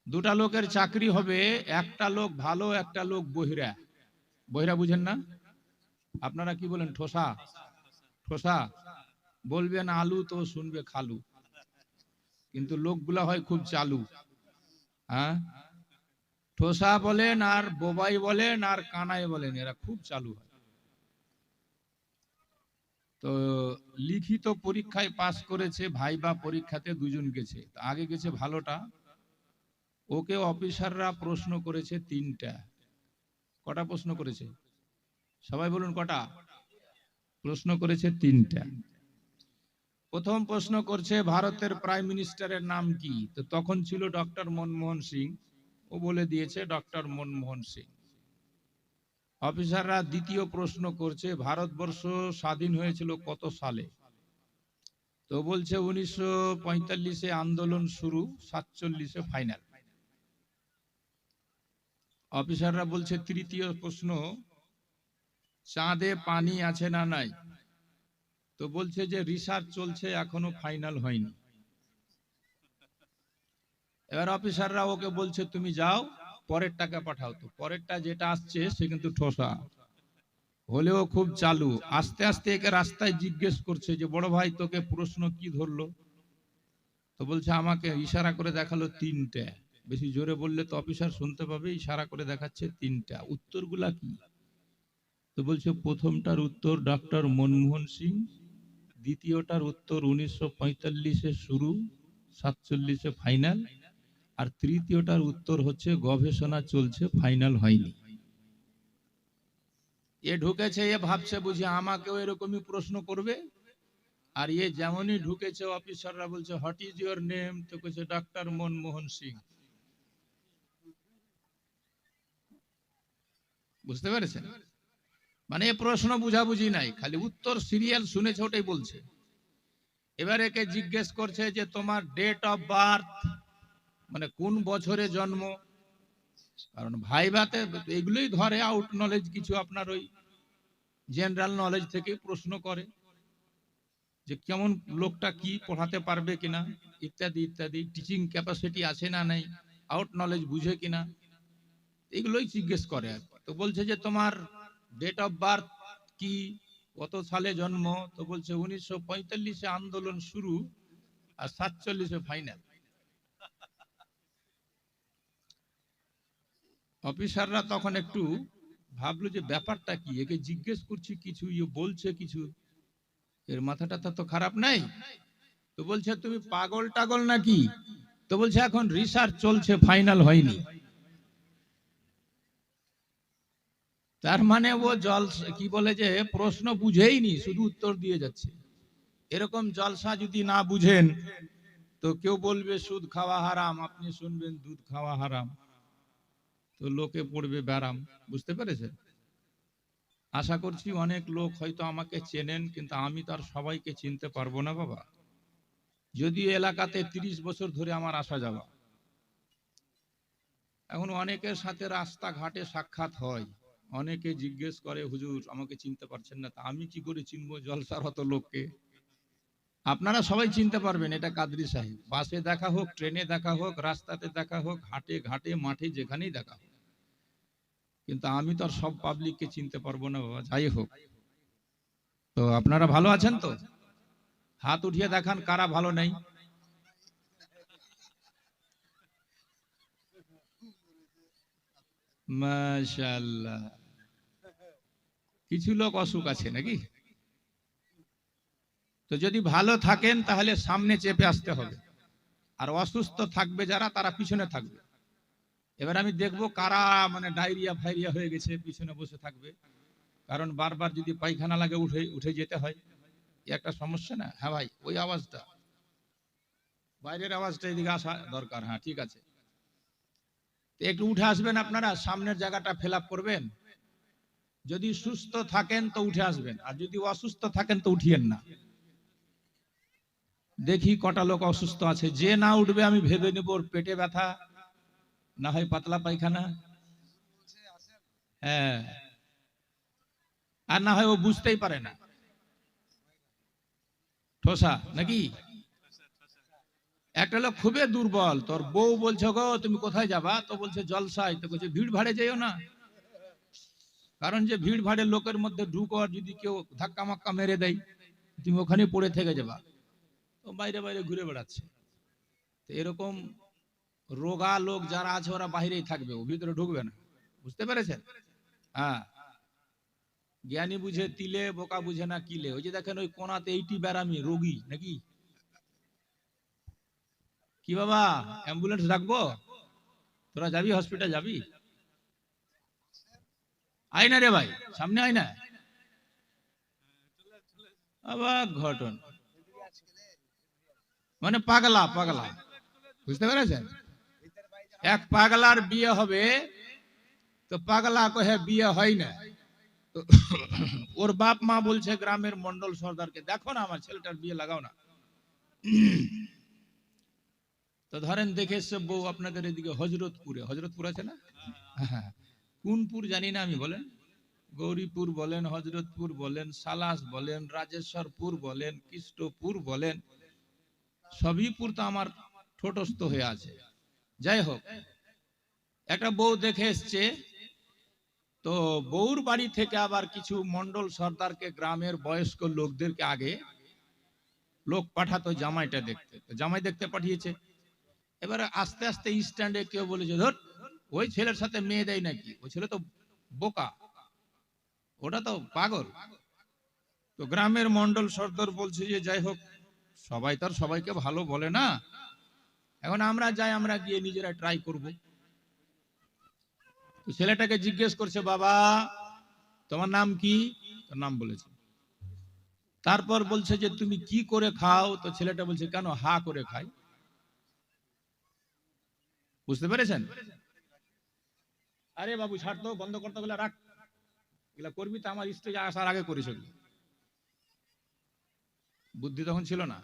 দুটা লোকের চাকরি হবে, একটা লোক ভালো, একটা লোক বহিরা। বহিরা বুঝেন না? আপনারা কি বলেন? ঠোসা। ঠোসা বলবেন আলু তো শুনবে খালু, কিন্তু লোকগুলা হয় খুব চালু। হ্যাঁ, ঠোসা বলেন আর বোবাই বলেন আর কানাই বলেন, এরা খুব চালু হয়। তো লিখিত পরীক্ষায় পাস করেছে, ভাইবা পরীক্ষাতে দুজন গেছে। আগে গেছে ভালোটা, ওকে অফিসাররা প্রশ্ন করেছে তিনটা। কটা প্রশ্ন করেছে? সবাই বলুন কটা প্রশ্ন করেছে? তিনটা। প্রথম প্রশ্ন করছে ভারতের প্রাইম মিনিস্টারের নাম কি? তো তখন ছিল ডক্টর মনমোহন সিং, ও বলে দিয়েছে ডক্টর মনমোহন সিং। অফিসাররা দ্বিতীয় প্রশ্ন করছে ভারতবর্ষ স্বাধীন হয়েছিল কত সালে? তো বলছে 1945-এ আন্দোলন শুরু, 47-এ ফাইনাল। অফিসাররা বলছে তৃতীয় প্রশ্ন, চাঁদে পানি আছে না নাই? তো বলছে যে রিসার্চ চলছে, এখনো ফাইনাল হয়নি। এবার অফিসাররা ওকে বলছে তুমি যাও, পরের টাকা পাঠাও। তো পরেরটা যেটা আসছে সে কিন্তু ঠোসা হলেও খুব চালু। আস্তে আস্তে একে রাস্তায় জিজ্ঞেস করছে যে বড় ভাই তোকে প্রশ্ন কি ধরলো? তো বলছে আমাকে ইশারা করে দেখালো তিনটা। বেশি জোরে বললে তো অফিসার শুনতে পাবে, ইশারা করে দেখাচ্ছে তিনটা। উত্তরগুলা কি? তো বলছে প্রথমটার উত্তর ডক্টর মনমোহন সিং, দ্বিতীয়টার উত্তর 1945-এ শুরু, 47-এ ফাইনাল, আর তৃতীয়টার উত্তর হচ্ছে গবেষণা চলছে, ফাইনাল হয়নি। এ ঢুকেছে, এ ভাবছে বুঝি আমাকেও এরকমই প্রশ্ন করবে। আর এ যেমনই ঢুকেছে অফিসাররা বলছে হোয়াট ইজ ইউর নেম? তো কইছে ডক্টর মনমোহন সিং। বুঝতে পেরেছেন? মানে এ প্রশ্ন বুঝাবুঝি নাই, খালি উত্তর সিরিয়াল শুনেছে ওটাই বলছে। এবার একে জিজ্ঞেস করছে যে তোমার ডেট অফ বার্থ, মানে কোন বছরে জন্ম। কারণ ভাইভাতে এগুলোই ধরে, আউট নলেজ কিছু আপনার ওই জেনারেল নলেজ থেকে প্রশ্ন করে যে কেমন লোকটা, কি পড়াতে পারবে কিনা, ইত্যাদি ইত্যাদি, টিচিং ক্যাপাসিটি আছে না নাই, আউট নলেজ বুঝে কিনা, এগুলোই জিজ্ঞেস করে আর কি। তো বলছে যে তোমার ডেট অফ বার্থ কি, কত সালে জন্ম? তো বলছে 1945-এ আন্দোলন শুরু আর 47-এ ফাইনাল। অফিসাররা তখন একটু ভাবলো যে ব্যাপারটা কি, একে জিজ্ঞেস করছি কিছু, ইয়ে বলছে কিছু, এর মাথাটা তো খারাপ নাই। তো বলছে তুমি পাগল টাগল নাকি? তো বলছে এখন রিসার্চ চলছে, ফাইনাল হয়নি। তার মানে ও জল কি বলে যে প্রশ্ন বুঝেইনি, শুধু উত্তর দিয়ে যাচ্ছে। এরকম জলসা যদি না বুঝেন তো কেউ বলবে সুদ খাওয়া হারাম, আপনি শুনবেন দুধ খাওয়া হারাম, তো লোকে পড়বে ব্যারাম। বুঝতে পেরেছেন? আশা করছি অনেক লোক হয়তো আমাকে চেনেন, কিন্তু আমি তার সবাইকে চিনতে পারবো না বাবা। যদিও এলাকাতে 30 বছর ধরে আমার আসা যাওয়া, এখন অনেকের সাথে রাস্তাঘাটে সাক্ষাৎ হয়, অনেকে জিজ্ঞেস করে হুজুর আমাকে চিনতে পারছেন না। তা আমি কি করে চিনবো জলসার হত লোককে? আপনারা সবাই চিনতে পারবেন, এটা কাদরি সাহেব। বাসে দেখা হোক, ট্রেনে দেখা হোক, রাস্তাতে দেখা হোক, হাটে ঘাটে মাঠে যেখানেই দেখা হোক, কিন্তু আমি তো আর সব পাবলিককে চিনতে পারবো না বাবা। যাই হোক, তো আপনারা ভালো আছেন তো? হাত উঠিয়ে দেখান কারা ভালো নেই। মাশাআল্লাহ, কিছু লোক অসুখ আছে নাকি? তো যদি ভালো থাকেন তাহলে সামনে চেপে আসতে হবে, আর অসুস্থ থাকবে যারা, তারা পিছনে থাকবে। এবার আমি দেখবো কারা মানে ডায়রিয়া ফাইরিয়া হয়ে গেছে পিছনে বসে থাকবে, কারণ বারবার যদি পায়খানা লাগে উঠে উঠে যেতে হয়, একটা সমস্যা না? হ্যাঁ ভাই, ওই আওয়াজটা, বাইরের আওয়াজটা এদিকে আসা দরকার। হ্যাঁ ঠিক আছে, তো একটু উঠে আসবেন আপনারা, সামনের জায়গাটা ফিল আপ করবেন। যদি সুস্থ থাকেন তো উঠে আসবেন, আর যদি অসুস্থ থাকেন তো উঠিয়েন না। দেখি কটা লোক অসুস্থ আছে, যে না উঠবে আমি ভেবে নেব ওর পেটে ব্যথা, না হয় পাতলা পায়খানা, হ্যাঁ, আর না হয় ও বুঝতেই পারে না, ঠোসা নাকি? একটা লোক খুবই দুর্বল, তোর বউ বলছে গো তুমি কোথায় যাবা, তো বলছে জলসায়, তো বলছে ভিড় ভাড়ে যেও না, কারণ যে ভিড় ভাড়ে লোকের মধ্যে ঢুকো আর যদি কেউ ধাক্কা মাক্কা মেরে দেয় তুমি ওখানে পড়ে থেকে যাবা, তো বাইরে বাইরে ঘুরে বেড়াচ্ছে। তো এরকম রোগা লোক যারা আছে ওরা বাইরেই থাকবে, ও ভিতরে ঢুকবে না, বুঝতে পেরেছেন? হ্যাঁ, জ্ঞানী বুঝে তিলে, বোকা বুঝে না কিলে। ওই যে দেখেন ওই কোনাতে 80 ব্যারামি রোগী নাকি, কি বাবা অ্যাম্বুলেন্স ডাকবো, তোরা যাবি হসপিটাল যাবি, আয় না রে ভাই, সামনে আয় না, আবার ঘটন, মানে পাগলা পাগলা, বুঝতে পেরেছেন? এক পাগলার বিয়ে হবে, তো পাগলা কহে বিয়ে হয় না, তো ওর বাপ মা বলছে গ্রামের মন্ডল সর্দারকে, দেখো না আমার ছেলেটার বিয়ে লাগাও না। তো ধরেন দেখে এসছে বউ আপনাদের এদিকে হজরতপুরে, হজরতপুর আছে না, হ্যাঁ, কোন পুর জানি না আমি, বলেন গৌরীপুর বলেন, হজরতপুর বলেন, সালাস বলেন, রাজেশ্বরপুর বলেন, কৃষ্ণপুর বলেন, সবই পুর তো আমার ঠোঁটস্থ হয়ে আছে। যাই হোক, একটা বউ দেখে এসছে, তো বউর বাড়ি থেকে আবার কিছু মন্ডল সর্দারকে, গ্রামের বয়স্ক লোকদেরকে আগে লোক পাঠাতো জামাইটা দেখতে, তো জামাই দেখতে পাঠিয়েছে। এবারে আস্তে আস্তে স্ট্যান্ডে কেউ বলেছে ধর ওই ছেলের সাথে মেয়ে দেয় নাকি, ওই ছেলে তো বোকা, ওটা তো পাগল। তো গ্রামের মন্ডল সর্দার বলছে যে যাই হোক, সবাই তার সবাইকে ভালো বলে না, এখন আমরা যাই, আমরা গিয়ে নিজেরা ট্রাই করব। তো ছেলেটাকে জিজ্ঞেস করছে বাবা তোমার নাম কি, তোর নাম বলেছে, তারপর বলছে যে তুমি কি করে খাও, তো ছেলেটা বলছে কেন হা করে খাই, বুঝতে পেরেছেন? আরে বাবু ছাড় তো, বন্ধ করতে গেলে রাখ, এগুলা করবি তো আমার স্টেজে আসার আগে করিস, বুদ্ধি তখন ছিল না।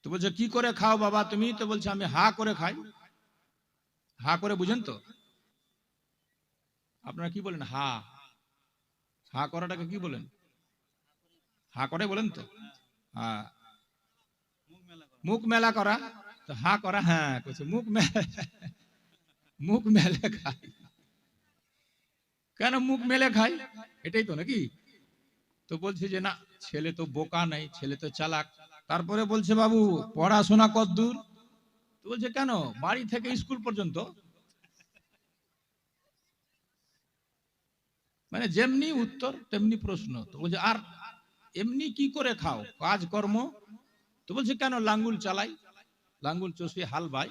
তো বলছে কি করে খাও বাবা তুমি, তো বলছে আমি হা করে খাই। হা করে বুঝেন তো আপনারা, কি বলেন হা, হা করাটাকে কি বলেন, হা করে বলেন তো, হ্যাঁ মুখ মেলা করা, তো হা করা, হ্যাঁ করছে মুখ মেলা, মুখ মেলে খাই, কেন মুখ মেলে খাই, এটাই তো নাকি। তো বলছে যে না, ছেলে তো বোকা নাই, ছেলে তো চালাক। তারপরে বলছে বাবু পড়াশোনা কতদূর, তো বলছে কেন বাড়ি থেকে স্কুল পর্যন্ত, মানে যেমনি উত্তর তেমনি প্রশ্ন। তো বলছে আর এমনি কি করে খাও কাজ কর্ম, তো বলছে কেন লাঙ্গুল চালাই, লাঙ্গুল চষে হাল বাই,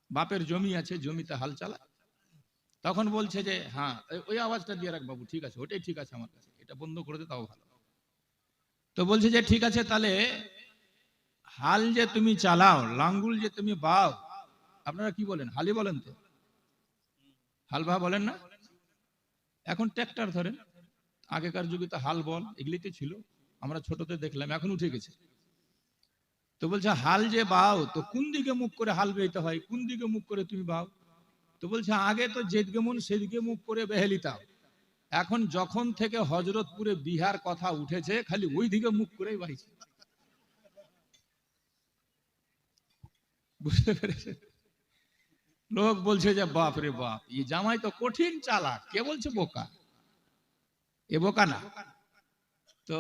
বাপের জমি আছে জমিতে হাল চালা। তখন বলছে যে হ্যাঁ ওই আওয়াজটা দিয়ে রাখ বাবু, ঠিক আছে ওটাই ঠিক আছে আমার কাছে, এটা বন্ধ করে দে তাও ভালো। তো বলছে যে ঠিক আছে তাহলে হাল যে তুমি চালাও, লাঙ্গুল যে তুমি বাও, আপনারা কি বলেন, হালি বলেন তো, হাল বা বলেন না, এখন ট্র্যাক্টর ধরেন, আগেকার যুগে তো হাল বল এগুলিতে ছিল, আমরা ছোটতে দেখলাম, এখন উঠে গেছে। তো বলছে হাল যে বাও, তো কোন দিকে মুখ করে হাল বেইতে হয়, কোন দিকে মুখ করে তুমি বাও, তো বলছে আগে তো যেদিকে মন সেদিকে মুখ করে বেহেলিতাম, এখন যখন থেকে হজরতপুরে বিহার কথা উঠেছে খালি ওই দিকে মুখ করেই বাইছে, বুঝতে পেরেছে? লোক বলছে যে বাপ রে বাপ, এই জামাই তো কঠিন চালাক, কে বলছে বোকা, এ বোকা না। তো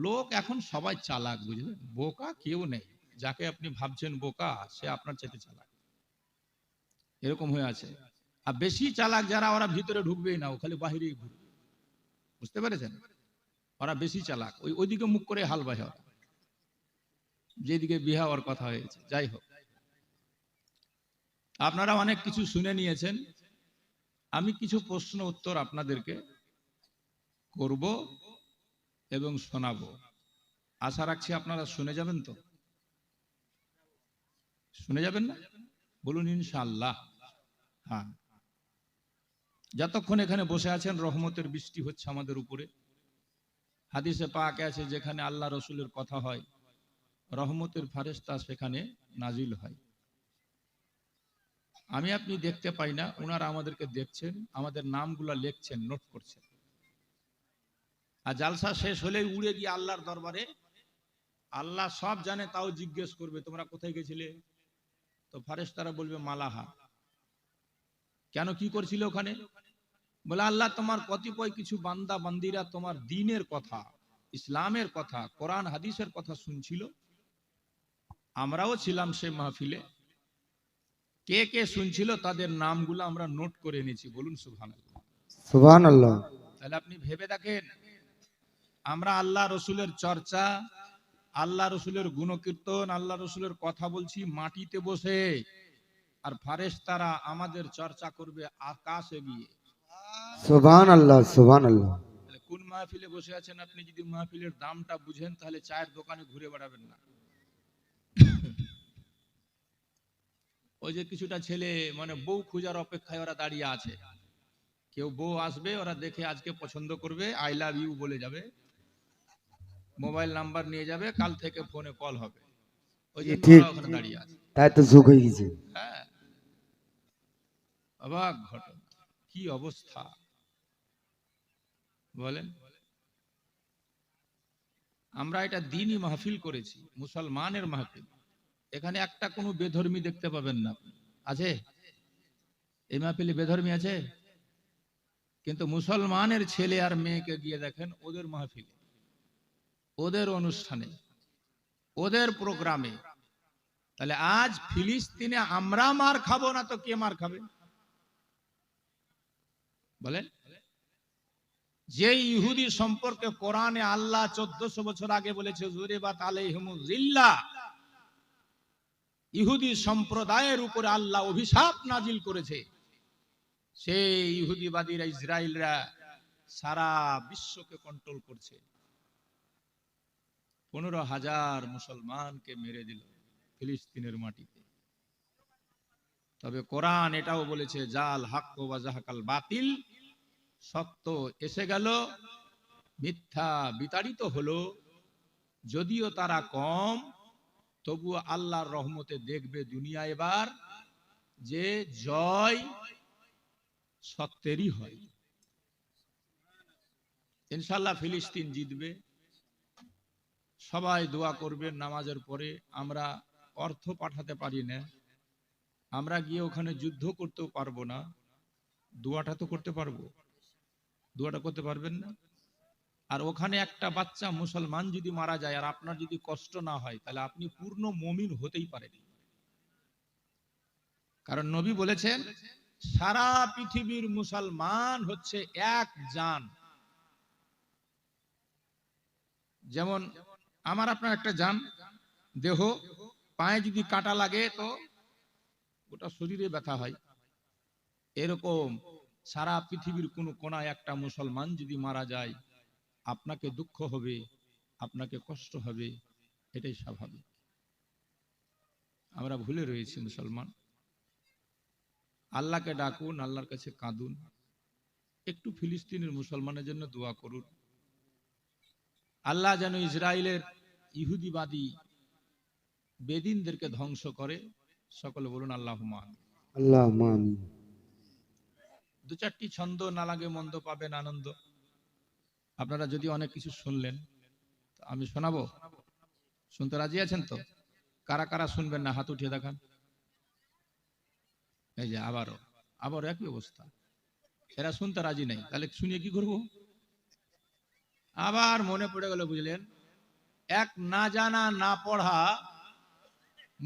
লোক এখন সবাই চালাক, বুঝলেন, বোকা কেউ নেই, যাকে আপনি ভাবছেন বোকা সে আপনার চাইতে চালাক, এরকম হয়ে আছে। আর বেশি চালাক যারা, ওরা ভিতরে ঢুকবেই না, ও খালি বাহিরেই ঘুরবে, বুঝতে পেরেছেন? ওরা বেশি চালাক, ওইদিকে মুখ করে হাল বাহে ওরা, যেদিকে বিহা হওয়ার কথা হয়েছে। যাই হোক, আপনারা অনেক কিছু শুনে নিয়েছেন, আমি কিছু প্রশ্ন উত্তর আপনাদেরকে করব এবং শোনাবো, আশা রাখছি আপনারা শুনে যাবেন, তো শুনে যাবেন না, বলুন ইনশাআল্লাহ। হ্যাঁ, যতক্ষণ এখানে বসে আছেন রহমতের বৃষ্টি হচ্ছে আমাদের উপরে। হাদিসে পাকে আছে যেখানে আল্লাহ রসুলের কথা হয় রহমতের ফারেস্তা সেখানে নাজিল হয়। আমি আপনি দেখতে পাই না, ওনারা আমাদেরকে দেখছেন, আমাদের নামগুলা লিখছেন, নোট করছেন, আর জালসা শেষ হলেই উড়ে গিয়ে আল্লাহর দরবারে আল্লাহ সব জানে, তাও জিজ্ঞেস করবে তোমরা কোথায় গেছিলে? তো ফারেশতারা বলবে মালাহা, কেন কি করছিল ওখানে? বলে আল্লাহ তোমার কতিপয় কিছু বান্দা বান্দিরা তোমার দ্বীনের কথা, ইসলামের কথা, কোরআন হাদিসের কথা শুনছিল, আমরাও ছিলাম সে মাহফিলে। কে কে শুনছিল তাদের নামগুলো আমরা নোট করে এনেছি, বলুন সুবহানাল্লাহ। সুবহানাল্লাহ। তাহলে আপনি ভেবে দেখেন, আমরা আল্লাহ রসুলের চর্চা, আল্লাহ রসুলের গুণকীর্তন, আল্লাহ রসুলের কথা বলছি মাটিতে বসে, আর ফারেশতারা আমাদের চর্চা করবে আকাশে গিয়ে। সুবহানাল্লাহ সুবহানাল্লাহ। তাহলে কোন মাহফিলে বসে আছেন আপনি? যদি মাহফিলের দামটা বুঝেন তাহলে চায়ের দোকানে ঘুরে বেড়াবেন না। ওই যে কিছুটা ছেলে মানে বউ খোঁজার অপেক্ষায় ওরা দাঁড়িয়ে আছে, কেউ বউ আসবে, ওরা দেখে আজকে পছন্দ করবে, আই লাভ ইউ বলে যাবে, মোবাইল নাম্বার নিয়ে যাবে, কাল থেকে ফোনে কল হবে। ওই জন্য ঠিক, ওরা ওখানে দাঁড়িয়ে আছে। তাই তো যুগ হয়ে গেছে। হ্যাঁ, অবাক ঘটনা, কি অবস্থা বলেন। আমরা এটা দ্বীনি মাহফিল করেছি, মুসলমানের মাহফিল। এখানে একটা কোনো বেধর্মী দেখতে পাবেন না। আছে এই মাহফিলে বেধর্মী আছে? কিন্তু মুসলমানের ছেলে আর মেয়েকে গিয়ে দেখেন ওদের মাহফিলে, ওদের অনুষ্ঠানে, ওদের প্রোগ্রামে। তাহলে আজ ফিলিস্তিনে আমরা মার খাবো না তো কে মার খাবে বলেন? যে ইহুদি সম্পর্কে কোরআনে আল্লাহ 1400 বছর আগে বলেছে যুরিবাত আলাইহিমুজ জিল্লাহ, ইহুদি সম্প্রদায়ের উপরে আল্লাহ অভিশাপ নাজিল করেছে, সেই ইহুদিবাদীরা, ইসরায়েলরা সারা বিশ্বকে কন্ট্রোল করছে। 15,000 মুসলমানকে মেরে দিল ফিলিস্তিনের মাটিতে। তবে কোরআন এটাও বলেছে জাল হক ওয়া জাহাকাল বাতিল, সত্য এসে গেল, মিথ্যা বিতাড়িত হলো। যদিও তারা কম, তবু আল্লাহর রহমতে দেখবে দুনিয়া এবার যে জয় সত্যেরই হয়। ইনশাআল্লাহ ফিলিস্তিন জিতবে। সবাই দোয়া করবেন নামাজের পরে। আমরা অর্থ পাঠাতে পারি না, আমরা গিয়ে ওখানে যুদ্ধ করতেও পারবো না, দোয়াটা তো করতে পারবো। দোয়াটা করতে পারবেন না? আর ওখানে একটা বাচ্চা মুসলমান যদি মারা যায় আর আপনার যদি কষ্ট না হয়, তাহলে আপনি পূর্ণ মুমিন হতেই পারেন। কারণ নবী বলেছেন সারা পৃথিবীর মুসলমান হচ্ছে এক জান। যেমন আমার আপনার একটা জান, দেহ, পায়ে যদি কাটা লাগে তো গোটা শরীরে ব্যথা হয়, এরকম সারা পৃথিবীর কোন কোনায় একটা মুসলমান যদি মারা যায়, আপনাকে দুঃখ হবে, আপনাকে কষ্ট হবে, এটাই স্বাভাবিক। আমরা ভুলে রয়েছি মুসলমান। আল্লাহকে ডাকুন, আল্লাহর কাছে কাঁদুন, একটু ফিলিস্তিনের মুসলমানের জন্য দোয়া করুন। আল্লাহ যেন ইসরায়েলের ইহুদিবাদী বেদিনদেরকে ধ্বংস করে। সকলে বলুন আল্লাহুম্মা আমিন। আল্লাহুম্মা আমিন। দু চারটি ছন্দ না লাগে মন্দ, পাবেন আনন্দ। আপনারা যদি অনেক কিছু শুনলেন, আমি শোনাবো, শুনতে রাজি আছেন তো? কারা কারা শুনবেন না হাত উঠিয়ে দেখান। এই যে আবারও একই অবস্থা, এরা শুনতে রাজি নাই, তাহলে শুনিয়ে কি করবো? আবার মনে পড়ে গেল, বুঝলেন, এক না জানা না পড়া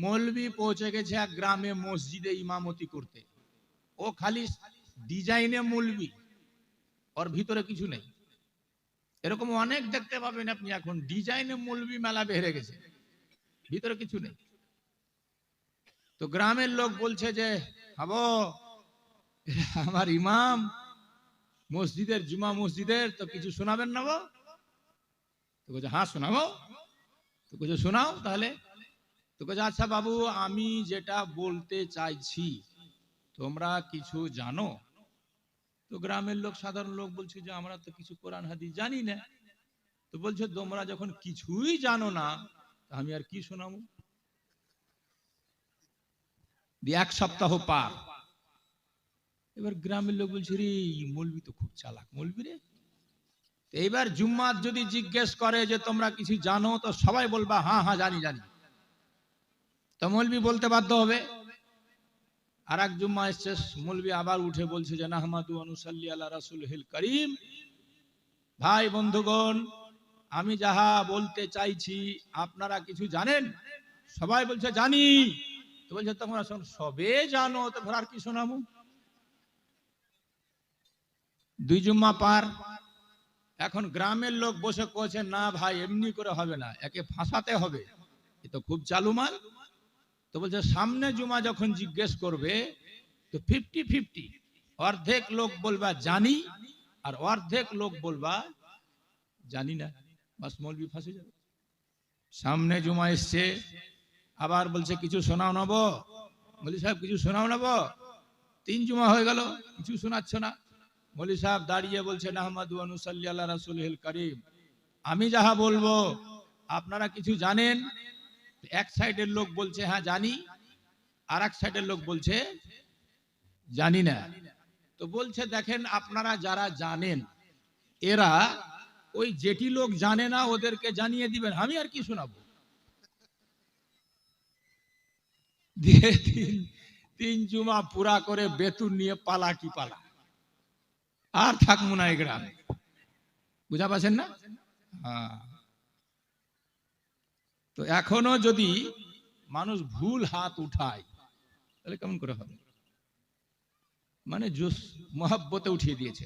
মৌলবি পৌঁছে গেছে এক গ্রামে মসজিদে ইমামতি করতে। ও খালি ডিজাইনে মৌলবি, ওর ভিতরে কিছু নেই। এরকম অনেক দেখতে পাবেন আপনি, এখন ডিজাইনে মৌলবি মেলা বেড়ে গেছে, ভিতরে কিছু নেই। তো গ্রামের লোক বলছে যে হাবো, আমার ইমাম মসজিদের, জুমা মসজিদের, তো কিছু শোনাবেন না? তো বলছে হ্যাঁ শোনাবো। তো বলছে শোনাও তাহলে। তো বলছে আচ্ছা বাবু, আমি যেটা বলতে চাইছি তোমরা কিছু জানো? তো গ্রামের লোক, সাধারণ লোক বলছে যে আমরা তো কিছু কোরআন হাদিস জানি না। তো বলছে তোমরা যখন কিছুই জানো না, আমি আর কি শোনাবো? এক সপ্তাহ পার। এবার গ্রামের লোক বলছে রে, মৌলবি তো খুব চালাক মৌলবি রে, এইবার জুম্মাত যদি জিজ্ঞেস করে যে তোমরা কিছু জানো, তো সবাই বলবা হ্যাঁ হ্যাঁ জানি জানি। তো মৌলবি বলতে বাধ্য হবে। আর এক জুম্মা এসছে, মৌলবি আবার উঠে বলছে যে নাহমাদু ওয়া নুসাল্লি আলা রাসূলিল কারীম। ভাই বন্ধুগণ, আমি যাহা বলতে চাইছি আপনারা কিছু জানেন? সবাই বলছে জানি। তো বলছে তোমরা সবে জানো, তো আর কি শোনাবো? দুই জুম্মা পার। এখন গ্রামের লোক বসে কইছে না ভাই এমনি করে হবে না, একে ফাঁসাতে হবে, এ তো খুব চালু মাল। তো বলছে সামনে জুমা যখন জিজ্ঞেস করবে তো 50-50, অর্ধেক লোক বলবা জানি আর অর্ধেক লোক বলবা জানি না, বাস মৌলবি ফাঁসে যাবে। সামনে জুমা এসছে, আবার বলছে কিছু শোনাও নেব। মৌলভী সাহেব কিছু শোনাও নেব। 3 জুমা হয়ে গেল, কিছু শোনাচ্ছ না। মৌলভী সাহেব দাঁড়িয়ে বলছে নাহমাদু ওয়া নুসাল্লি আলা রাসূলিল কারীম। আমি যাহা বলবো আপনারা কিছু জানেন? এক সাইডের লোক বলছে হ্যাঁ জানি, আর এক সাইডের লোক বলছে জানি না। তো বলছে দেখেন আপনারা যারা জানেন, এরা ওই যেটি লোক জানে না ওদেরকে জানিয়ে দিবেন, আমি আর কি শোনাবো। দিয়ে 3 জুমা পুরা করে বেতন নিয়ে পালা কি পালা, আর থাকবো না এই গ্রামে। বুঝা পাচ্ছেন না? হ্যাঁ। তো এখনো যদি মানুষ ভুল হাত উঠায় তাহলে কেমন করে হবে? মানে জোশ মহাব্বতে উঠিয়ে দিয়েছে।